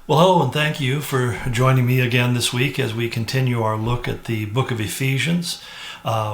Well, hello, and thank you for joining me again this week as we continue our look at the book of Ephesians.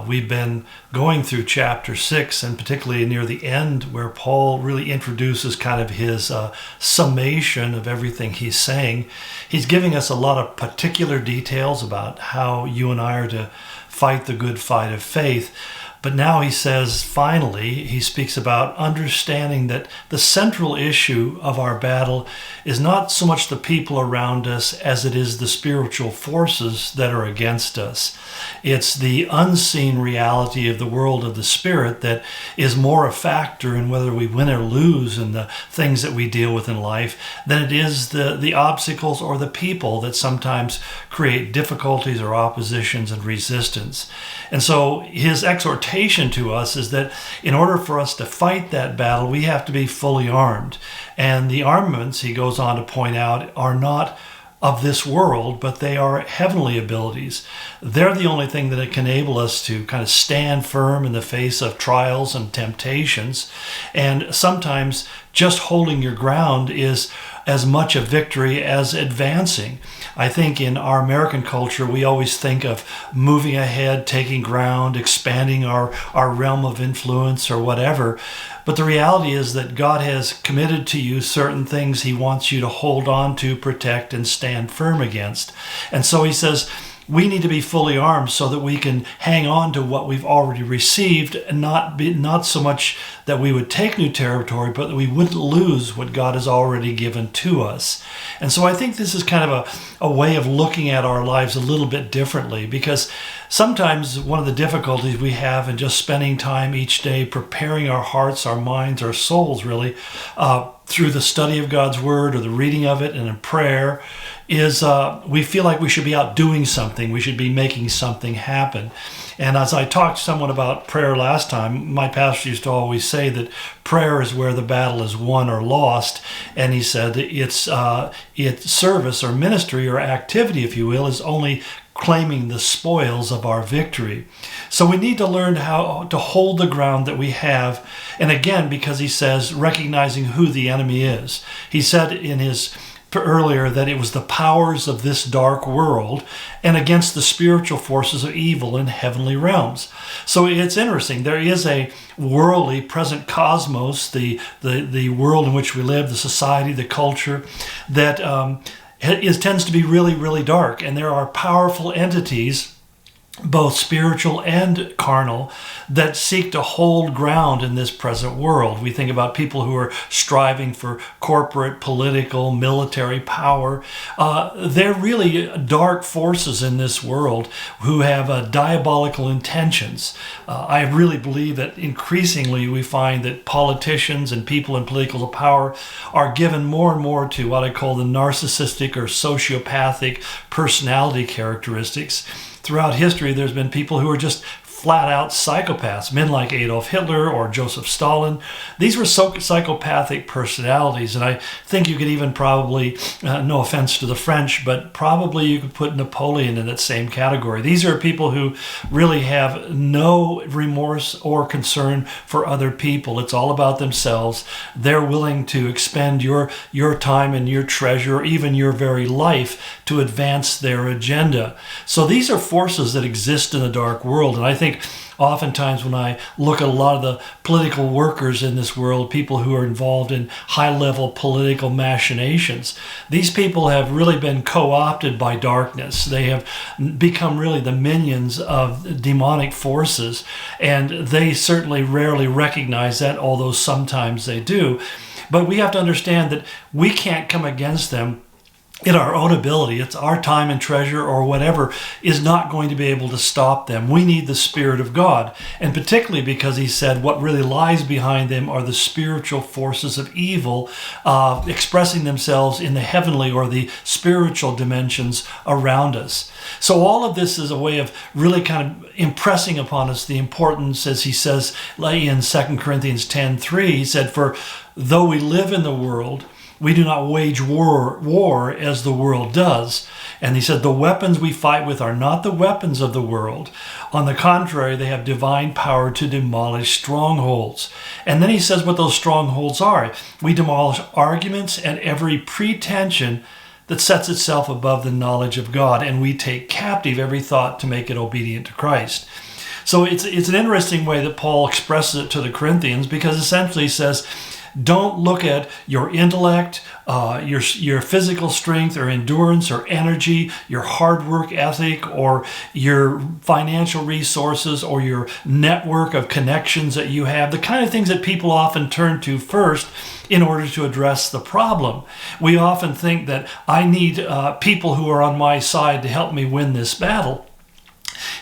We've been going through chapter 6, and particularly near the end, where Paul really introduces kind of his summation of everything he's saying. He's giving us a lot of particular details about how you and I are to fight the good fight of faith. But now he says, finally, he speaks about understanding that the central issue of our battle is not so much the people around us as it is the spiritual forces that are against us. It's the unseen reality of the world of the spirit that is more a factor in whether we win or lose in the things that we deal with in life than it is the obstacles or the people that sometimes create difficulties or oppositions and resistance. And so his exhortation to us is that in order for us to fight that battle, we have to be fully armed. And the armaments, he goes on to point out, are not of this world, but they are heavenly abilities. They're the only thing that can enable us to kind of stand firm in the face of trials and temptations. And sometimes just holding your ground is as much a victory as advancing. I think in our American culture, we always think of moving ahead, taking ground, expanding our realm of influence or whatever. But the reality is that God has committed to you certain things he wants you to hold on to, protect, and stand firm against. And so he says, we need to be fully armed so that we can hang on to what we've already received and not so much that we would take new territory, but that we wouldn't lose what God has already given to us. And so I think this is kind of a way of looking at our lives a little bit differently, because sometimes one of the difficulties we have in just spending time each day preparing our hearts, our minds, our souls really, through the study of God's Word or the reading of it and in prayer, is we feel like we should be out doing something. We should be making something happen. And as I talked to someone about prayer last time, my pastor used to always say that prayer is where the battle is won or lost. And he said it's service or ministry or activity, if you will, is only claiming the spoils of our victory. So we need to learn how to hold the ground that we have. And again, because he says, recognizing who the enemy is. He said in his earlier that it was the powers of this dark world and against the spiritual forces of evil in heavenly realms. So it's interesting. There is a worldly present cosmos, the world in which we live, the society, the culture, that tends to be really, really dark. And there are powerful entities, both spiritual and carnal, that seek to hold ground in this present world. We think about people who are striving for corporate, political, military power. They're really dark forces in this world who have diabolical intentions. I really believe that increasingly we find that politicians and people in political power are given more and more to what I call the narcissistic or sociopathic personality characteristics. Throughout history, there's been people who are just flat out psychopaths, men like Adolf Hitler or Joseph Stalin. These were psychopathic personalities, and I think you could even probably, no offense to the French, but probably you could put Napoleon in that same category. These are people who really have no remorse or concern for other people. It's all about themselves. They're willing to expend your time and your treasure, even your very life, to advance their agenda. So these are forces that exist in the dark world, and I think oftentimes when I look at a lot of the political workers in this world, people who are involved in high-level political machinations, these people have really been co-opted by darkness. They have become really the minions of demonic forces, and they certainly rarely recognize that, although sometimes they do. But we have to understand that we can't come against them in our own ability. It's our time and treasure or whatever is not going to be able to stop them. We need the Spirit of God. And particularly because he said what really lies behind them are the spiritual forces of evil expressing themselves in the heavenly or the spiritual dimensions around us. So all of this is a way of really kind of impressing upon us the importance, as he says in 2 Corinthians 10:3, he said, "For though we live in the world, we do not wage war as the world does." And he said, the weapons we fight with are not the weapons of the world. On the contrary, they have divine power to demolish strongholds. And then he says what those strongholds are. We demolish arguments and every pretension that sets itself above the knowledge of God, and we take captive every thought to make it obedient to Christ. So it's an interesting way that Paul expresses it to the Corinthians, because essentially he says, don't look at your intellect, your physical strength or endurance or energy, your hard work ethic, or your financial resources, or your network of connections that you have, the kind of things that people often turn to first in order to address the problem. We often think that I need people who are on my side to help me win this battle.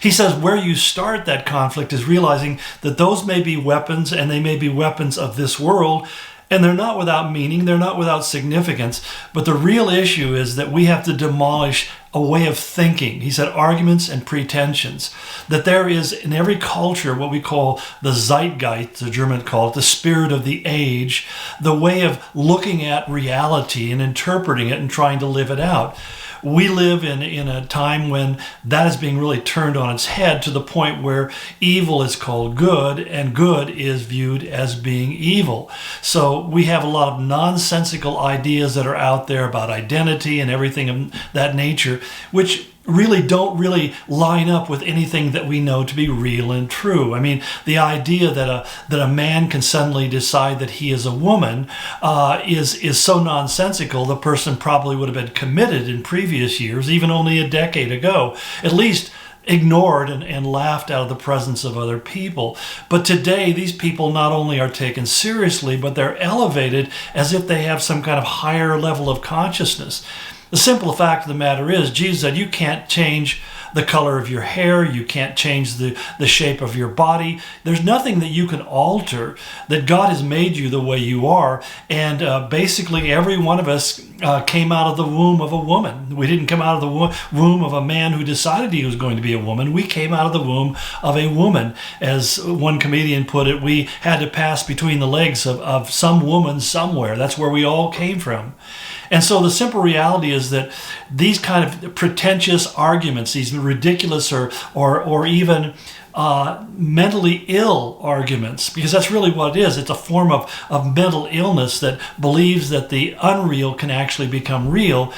He says where you start that conflict is realizing that those may be weapons, and they may be weapons of this world, and they're not without meaning, they're not without significance, but the real issue is that we have to demolish a way of thinking. He said arguments and pretensions. That there is in every culture what we call the Zeitgeist, the Germans call it, the spirit of the age, the way of looking at reality and interpreting it and trying to live it out. We live in a time when that is being really turned on its head, to the point where evil is called good and good is viewed as being evil. So we have a lot of nonsensical ideas that are out there about identity and everything of that nature, which don't really line up with anything that we know to be real and true. I mean, the idea that a man can suddenly decide that he is a woman is so nonsensical. The person probably would have been committed in previous years, even only a decade ago, at least ignored and laughed out of the presence of other people. But today, these people not only are taken seriously, but they're elevated as if they have some kind of higher level of consciousness. The simple fact of the matter is, Jesus said, you can't change the color of your hair, you can't change the shape of your body. There's nothing that you can alter, that God has made you the way you are. And basically every one of us came out of the womb of a woman. We didn't come out of the womb of a man who decided he was going to be a woman. We came out of the womb of a woman. As one comedian put it, we had to pass between the legs of some woman somewhere. That's where we all came from. And so the simple reality is that these kind of pretentious arguments, these ridiculous or even mentally ill arguments, because that's really what it is. It's a form of mental illness that believes that the unreal can actually become real,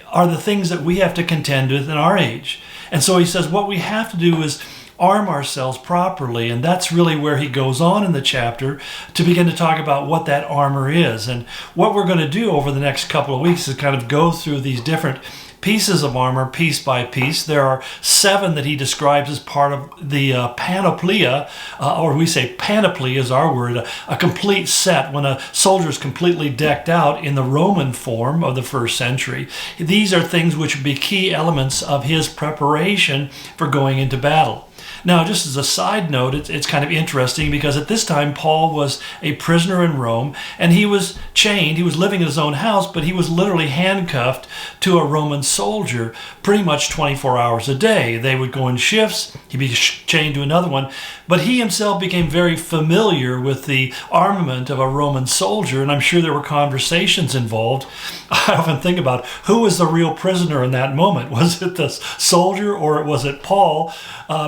are the things that we have to contend with in our age. And so he says what we have to do is arm ourselves properly, and that's really where he goes on in the chapter to begin to talk about what that armor is. And what we're going to do over the next couple of weeks is kind of go through these different pieces of armor piece by piece. There are 7 that he describes as part of the panoplia, or we say panoply is our word, a complete set when a soldier is completely decked out in the Roman form of the first century. These are things which would be key elements of his preparation for going into battle. Now, just as a side note, it's kind of interesting because at this time, Paul was a prisoner in Rome, and he was chained. He was living in his own house, but he was literally handcuffed to a Roman soldier pretty much 24 hours a day. They would go in shifts. He'd be chained to another one. But he himself became very familiar with the armament of a Roman soldier, and I'm sure there were conversations involved. I often think about who was the real prisoner in that moment. Was it the soldier or was it Paul?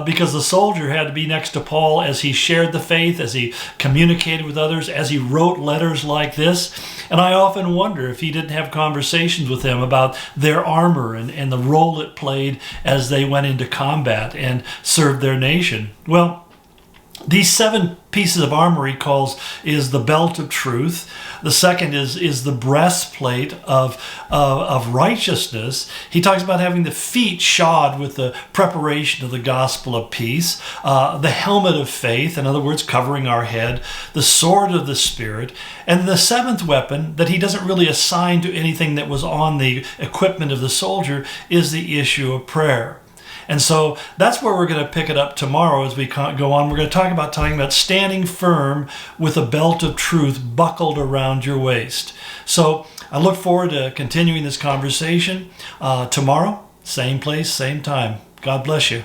Because the soldier had to be next to Paul as he shared the faith, as he communicated with others, as he wrote letters like this. And I often wonder if he didn't have conversations with them about their armor and the role it played as they went into combat and served their nation. Well, these 7 pieces of armor he calls is the belt of truth. The second is the breastplate of righteousness. He talks about having the feet shod with the preparation of the gospel of peace, the helmet of faith, in other words, covering our head, the sword of the Spirit, and the 7th weapon that he doesn't really assign to anything that was on the equipment of the soldier is the issue of prayer. And so that's where we're going to pick it up tomorrow as we go on. We're going to talk about standing firm with a belt of truth buckled around your waist. So I look forward to continuing this conversation tomorrow, same place, same time. God bless you.